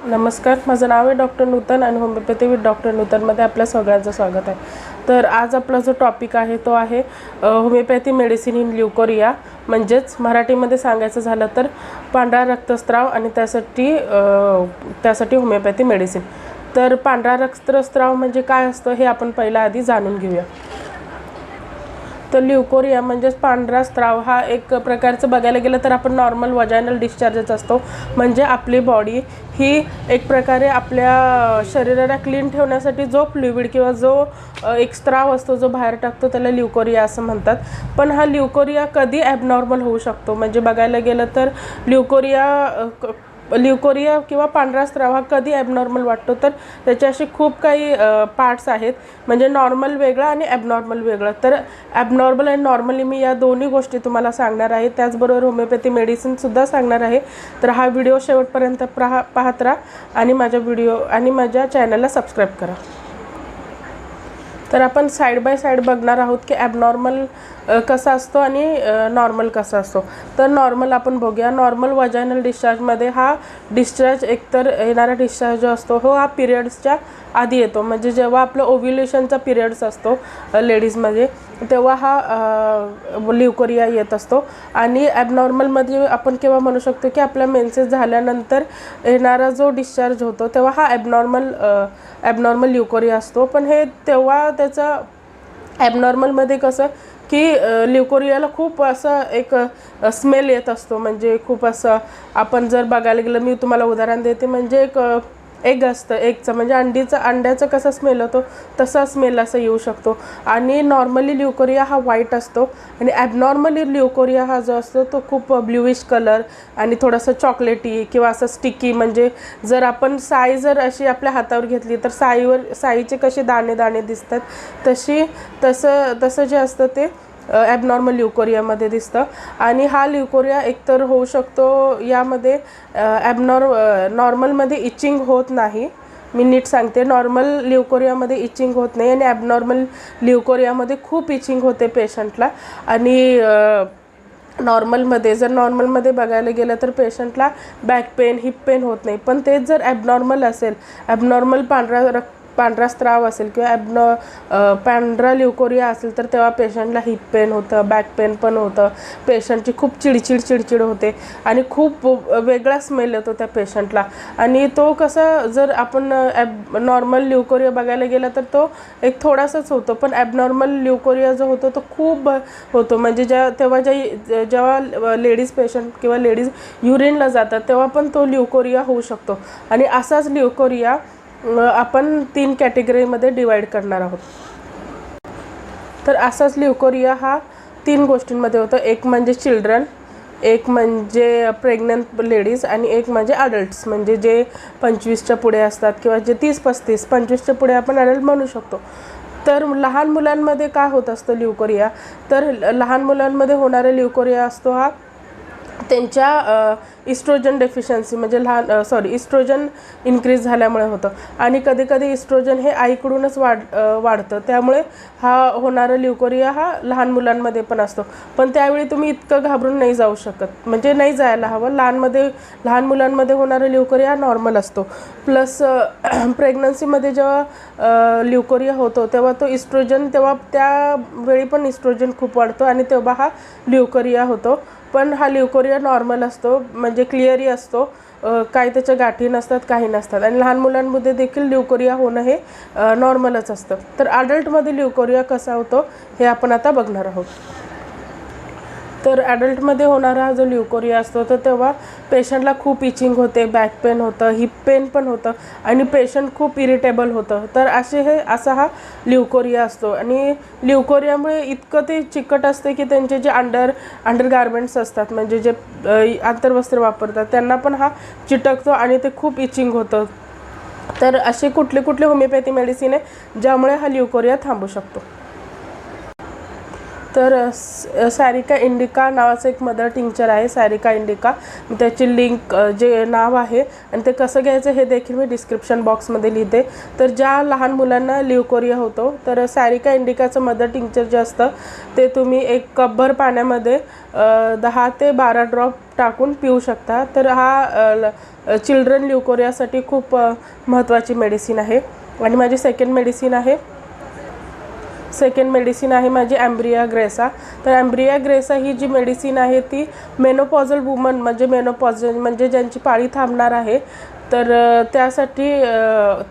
नमस्कार, माझं नाव आहे डॉक्टर नूतन आणि होमिओपॅथी विथ डॉक्टर नूतनमध्ये आपल्या सगळ्यांचं स्वागत आहे। तर आज आपला जो टॉपिक आहे तो आहे होमिओपॅथी मेडिसिन इन ल्युकोरिया, म्हणजेच मराठीमध्ये सांगायचं झालं तर पांढरा रक्तस्राव आणि त्यासाठी होमिओपॅथी मेडिसिन। तर पांढरा रक्तस्राव म्हणजे काय असतं हे आपण पहिला आधी जाणून घेऊया। तर ल्युकोरिया म्हणजेच पांढरा स्त्राव हा एक प्रकारचं बघायला गेलं तर आपण नॉर्मल वजायनल डिस्चार्जच असतो। म्हणजे आपली बॉडी ही एक प्रकारे आपल्या शरीराला क्लीन ठेवण्यासाठी जो फ्लुइड किंवा जो एक स्त्राव असतो जो बाहेर टाकतो त्याला ल्युकोरिया असं म्हणतात। पण हा ल्युकोरिया कधी ॲबनॉर्मल होऊ शकतो, म्हणजे बघायला गेलं तर ल्युकोरिया किंवा पांढरा स्त्राव हा कधी ॲबनॉर्मल वाटतो, तर त्याचे असे खूप काही पार्ट्स आहेत। म्हणजे नॉर्मल वेगळं आणि ॲबनॉर्मल वेगळं। तर ॲबनॉर्मल आणि नॉर्मली मी या दोन्ही गोष्टी तुम्हाला सांगणार आहे, त्याचबरोबर होमिओपॅथी मेडिसिनसुद्धा सांगणार आहे। तर हा व्हिडिओ शेवटपर्यंत पाहत राहा आणि माझ्या चॅनलला सबस्क्राईब करा। तर आपण साईड बाय साईड बघणार आहोत की ॲबनॉर्मल कसा असतो आणि नॉर्मल कसा असतो। तर नॉर्मल आपण बघूया। नॉर्मल वजायनल डिस्चार्जमध्ये हा डिस्चार्ज एकतर येणारा डिस्चार्ज जो असतो हा पिरियड्सच्या आधी येतो, म्हणजे जेव्हा आपलं ओव्ह्युलेशनचा पिरियड्स असतो लेडीजमध्ये तेव्हा हा ल्युकोरिया येत असतो। आणि ॲबनॉर्मलमध्ये आपण केव्हा म्हणू शकतो की आपल्या मेन्सेस झाल्यानंतर येणारा जो डिस्चार्ज होतो तेव्हा हा ॲबनॉर्मल ल्युकोरिया असतो। पण हे तेव्हा त्याचं ॲबनॉर्मलमध्ये कसं की ल्युकोरियाला खूप असं एक स्मेल येत असतो, म्हणजे खूप असं आपण जर बघायला गेलं, मी तुम्हाला उदाहरण देते, म्हणजे एक एग असतं, एगचं म्हणजे अंड्याचा कसा स्मेल होतो तसा स्मेल असं येऊ शकतो। आणि नॉर्मली ल्युकोरिया हा व्हाईट असतो आणि ॲबनॉर्मली ल्युकोरिया हा जो असतो तो खूप ब्ल्यूइश कलर आणि थोडंसं चॉकलेटी किंवा असं स्टिकी, म्हणजे जर आपण साई जर अशी आपल्या हातावर घेतली तर साईचे कसे दाणे दाणे दिसतात तसं जे असतं ते ॲबनॉर्मल ल्युकोरियामध्ये दिसतं। आणि हा ल्युकोरिया एकतर होऊ शकतो यामध्ये नॉर्मलमध्ये इचिंग होत नाही, मी नीट सांगते, नॉर्मल ल्युकोरियामध्ये इचिंग होत नाही आणि ॲबनॉर्मल ल्युकोरियामध्ये खूप इचिंग होते पेशंटला। आणि नॉर्मलमध्ये बघायला गेलं तर पेशंटला बॅक पेन, हिप पेन होत नाही। पण तेच जर ॲबनॉर्मल असेल, ॲबनॉर्मल पांढरा स्त्राव असेल किंवा पांढरा ल्युकोरिया असेल तर तेव्हा पेशंटला हिप पेन होतं, बॅक पेन पण होतं, पेशंटची खूप चिडचिड होते आणि खूप वेगळा स्मेल येतो त्या पेशंटला। आणि तो कसा जर आपण नॉर्मल ल्युकोरिया बघायला गेला तर तो एक थोडासाच होतो, पण ॲबनॉर्मल ल्युकोरिया जो होतो तो खूप होतो। म्हणजे जेव्हा लेडीज पेशंट किंवा लेडीज युरिनला जातात तेव्हा पण तो ल्युकोरिया होऊ शकतो। आणि असाच ल्युकोरिया आपण 3 कॅटेगरीमध्ये डिवाईड करणार आहोत। तर असाच ल्युकोरिया हा 3 गोष्टींमध्ये होतं, एक म्हणजे चिल्ड्रन, एक म्हणजे प्रेग्नंट लेडीज आणि एक म्हणजे अडल्ट्स, म्हणजे जे 25च्या पुढे असतात किंवा जे 30-35, 25च्या पुढे आपण अडल्ट म्हणू शकतो। तर लहान मुलांमध्ये काय होत असतं ल्युकोरिया, तर लहान मुलांमध्ये होणारा ल्युकोरिया असतो हा त्यांच्या इस्ट्रोजन डेफिशियन्सी म्हणजे इस्ट्रोजन इन्क्रीज झाल्यामुळे होतं। आणि कधीकधी इस्ट्रोजन हे आईकडूनच वाढतं, त्यामुळे हा होणारा ल्युकोरिया हा लहान मुलांमध्ये पण असतो। पण त्यावेळी तुम्ही इतकं घाबरून नाही जाऊ शकत, म्हणजे नाही जायला हवं। लहान मुलांमध्ये होणारा ल्युकोरिया नॉर्मल असतो। प्लस प्रेग्नन्सीमध्ये जेव्हा ल्युकोरिया होतो तेव्हा त्यावेळी पण इस्ट्रोजन खूप वाढतो आणि तेव्हा हा ल्युकोरिया होतो। पण हा ल्युकोरिया नॉर्मल असतो, म्हणजे क्लिअरही असतो, काही त्याच्या गाठी नसतात, काही नसतात। आणि लहान मुलांमध्ये देखील ल्युकोरिया होणं हे नॉर्मलच असतं। तर अडल्टमध्ये ल्युकोरिया कसा होतो हे आपण आता बघणार आहोत। तर ॲडल्टमध्ये होणारा जो ल्युकोरिया असतो तर तेव्हा पेशंटला खूप इचिंग होते, बॅक पेन होतं, हिप पेन पण होतं आणि पेशंट खूप इरिटेबल होतं। तर असा हा ल्युकोरिया असतो। आणि ल्युकोरियामुळे इतकं ते चिकट असते की त्यांचे जे अंडरगार्मेंट्स असतात, म्हणजे जे आंतरवस्त्र वापरतात त्यांना पण हा चिटकतो आणि ते खूप इचिंग होतं। तर असे कुठले होमिओपॅथी मेडिसिन आहे ज्यामुळे हा ल्युकोरिया थांबू शकतो। तर सॅरिका इंडिका नावाचं एक मदर टिंक्चर आहे, सॅरिका इंडिका. त्याची लिंक जे नाव आहे आणि ते कसं घ्यायचं हे देखील मी डिस्क्रिप्शन बॉक्समध्ये लिहिते. तर ज्या लहान मुलांना ल्युकोरिया होतो तर सॅरिका इंडिकाचं मदर टिंक्चर जे असतं ते तुम्ही एक कपभर पाण्यामध्ये 10 ते 12 ड्रॉप टाकून पिऊ शकता. तर हा चिल्ड्रन ल्युकोरियासाठी खूप महत्त्वाची मेडिसिन आहे. आणि माझी सेकंड मेडिसिन आहे माझी ॲम्ब्रिया ग्रेसा. तर ॲम्ब्रिया ग्रेसा ही जी मेडिसिन आहे ती मेनोपॉझल वुमन म्हणजे ज्यांची पाळी थांबणार आहे तर त्यासाठी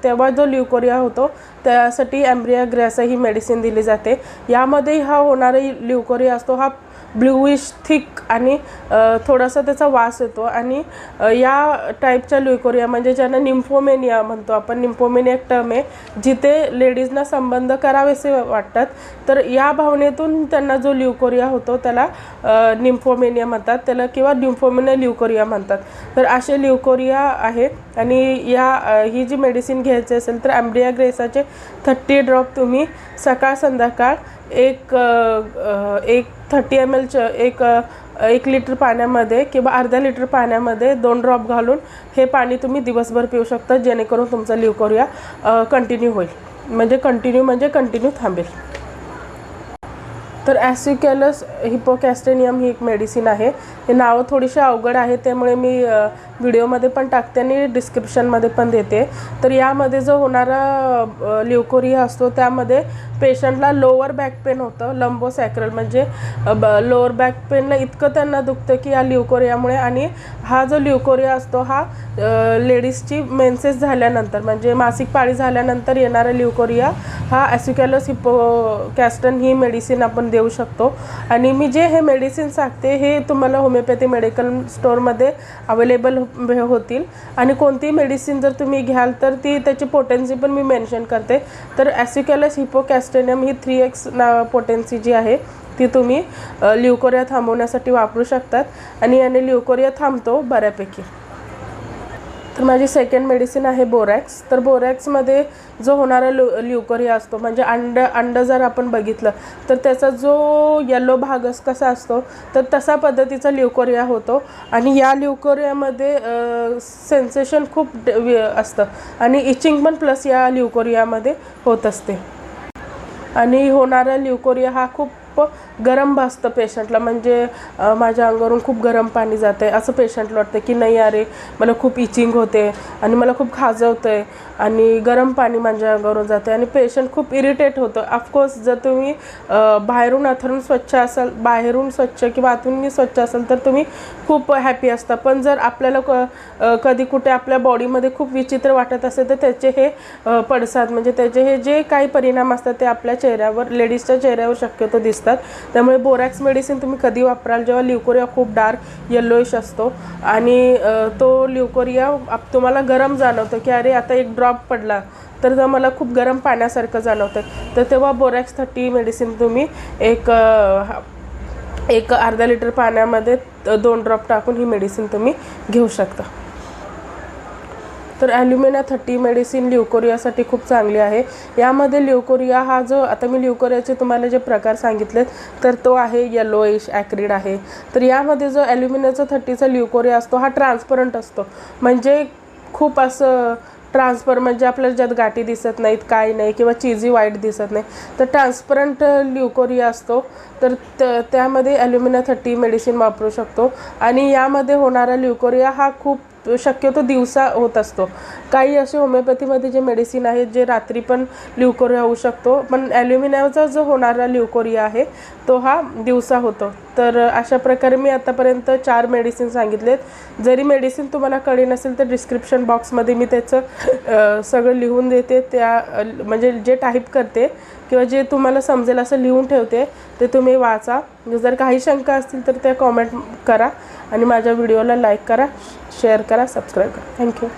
तेव्हा जो ल्युकोरिया होतो त्यासाठी ॲम्ब्रिया ग्रेसा ही मेडिसिन दिली जाते. यामध्ये हा होणारा ल्युकोरिया असतो हा ब्ल्यूइश थिक आणि थोडासा त्याचा वास येतो. आणि या टाईपच्या ल्युकोरिया म्हणजे ज्यांना निम्फोमेनिया म्हणतो आपण, निम्फोमेनिया एक टर्म आहे जिथे लेडीजना संबंध करावेसे वाटतात. तर या भावनेतून त्यांना जो ल्युकोरिया होतो त्याला निम्फोमेनिया म्हणतात त्याला, किंवा निम्फोमेनिया ल्युकोरिया म्हणतात. तर असे ल्युकोरिया आहे. आणि ही जी मेडिसिन घ्यायची असेल तर ॲम्ब्रिया ग्रेसाचे 30 ड्रॉप तुम्ही सकाळ संध्याकाळ एक 30 ml एक लिटर पाण्यामध्ये किंवा अर्धा लिटर पाण्यामध्ये 2 ड्रॉप घालून हे पाणी तुम्ही दिवसभर पिऊ शकता, जेणेकरून तुमचा ल्युकोरिया कंटिन्यू होईल. म्हणजे कंटिन्यू थांबेल. तर ॲसिकॅलस हिपोकॅस्टेनियम ही एक मेडिसिन आहे. हे नावं थोडीशी अवघड आहे त्यामुळे मी व्हिडिओमध्ये पण टाकते आणि डिस्क्रिप्शनमध्ये पण देते. तर यामध्ये जो होणारा ल्युकोरिया असतो त्यामध्ये पेशंटला लोअर बॅक पेन होतं, लंबोसॅक्रल म्हणजे लोअर बॅक पेनला इतकं त्यांना दुखतं की या ल्युकोरियामुळे. आणि हा जो ल्युकोरिया असतो हा लेडीजची मेन्सेस झाल्यानंतर म्हणजे मासिक पाळी झाल्यानंतर येणारा ल्युकोरिया हा ॲसिकॅलस हिपोकॅस्टन ही मेडिसिन आपण देऊ शकतो. आणि मी जे हे मेडिसिन सांगते हे तुम्हाला होमिओपॅथी मेडिकल स्टोअरमध्ये अवेलेबल होतील. आणि कोणती मेडिसिन जर तुम्ही घ्याल तर त्याची पोटेन्सी पण मी मेन्शन करते. तर ॲसिकॅलस हिपोकॅस्टेनियम ही 3x पोटेन्सी जी आहे ती तुम्ही ल्युकोरिया थांबवण्यासाठी वापरू शकतात आणि याने ल्युकोरिया थांबतो बऱ्यापैकी. तर माझी सेकंड मेडिसिन आहे बोरॅक्स. तर बोरॅक्समध्ये जो होणारा ल्युकोरिया असतो म्हणजे अंड जर आपण बघितलं तर त्याचा जो येलो भाग कसा असतो तर तसा पद्धतीचा ल्युकोरिया होतो. आणि या ल्युकोरियामध्ये सेन्सेशन खूप असतं आणि इचिंग पण प्लस या ल्युकोरियामध्ये होत असते. आणि होणारा ल्युकोरिया हा खूप गरम भासतं पेशंटला, म्हणजे माझ्या अंगावरून खूप गरम पाणी जातं आहे असं पेशंटला वाटतं की नाही अरे मला खूप इचिंग होते आणि मला खूप खाजवतं आहे आणि गरम पाणी माझ्या अंगावरून जाते आणि पेशंट खूप इरिटेट होतं. ऑफकोर्स जर तुम्ही बाहेरून आतून स्वच्छ असाल, बाहेरून स्वच्छ किंवा आतूनही स्वच्छ असाल तर तुम्ही खूप हॅपी असता. पण जर आपल्याला कधी कुठे आपल्या बॉडीमध्ये खूप विचित्र वाटत असेल तर त्याचे हे पडसाद म्हणजे त्याचे हे जे काही परिणाम असतात ते आपल्या चेहऱ्यावर, लेडीजच्या चेहऱ्यावर शक्यतो दिसतात. त्यामुळे बोरॅक्स मेडिसिन तुम्ही कधी वापराल जेव्हा ल्युकोरिया खूप डार्क येलोइश असतो आणि तो ल्युकोरिया तुम्हाला गरम जाणवतं की अरे आता एक ड्रॉप पडला तर मला खूप गरम पाण्यासारखं जाणवतं. तर तेव्हा बोरॅक्स 30 मेडिसिन तुम्ही एक अर्धा लिटर पाण्यामध्ये 2 ड्रॉप टाकून ही मेडिसिन तुम्ही घेऊ शकता. तर ॲल्युमिना 30 मेडिसिन ल्युकोरियासाठी खूप चांगली आहे. यामध्ये ल्युकोरिया हा जो आता मी ल्युकोरियाचे तुम्हाला जे प्रकार सांगितलेत तर तो आहे येलोइश ॲक्रिड आहे. तर यामध्ये जो ॲल्युमिनाचा 30चा ल्युकोरिया असतो हा ट्रान्सपरंट असतो, म्हणजे खूप असं म्हणजे आपल्याला ज्यात गाठी दिसत नाहीत काही नाही किंवा चीजी व्हाईट दिसत नाही तर ट्रान्सपरंट ल्युकोरिया असतो. तर त्यामध्ये ॲल्युमिना 30 मेडिसिन वापरू शकतो. आणि यामध्ये होणारा ल्युकोरिया हा खूप शक्यतो दिवसा होत असतो. काही असे होमिओपॅथीमध्ये जे मेडिसिन आहेत जे रात्री पण ल्युकोरिया होऊ शकतो, पण ॲल्युमिनाचा जो होणारा ल्युकोरिया आहे तो हा दिवसा होतो. तर अशा प्रकारे मी आतापर्यंत 4 मेडिसिन सांगितलेत. जरी मेडिसिन तुम्हाला कळली नसेल तर डिस्क्रिप्शन बॉक्समध्ये मी त्याचं सगळं लिहून देते, म्हणजे जे टाईप करते किंवा जे तुम्हाला समजेल असं लिहून ठेवते ते तुम्ही वाचा. जर काही शंका असतील तर त्या कॉमेंट करा आणि माझ्या व्हिडिओला लाईक करा, शेअर करा, सबस्क्राईब करा. थँक्यू.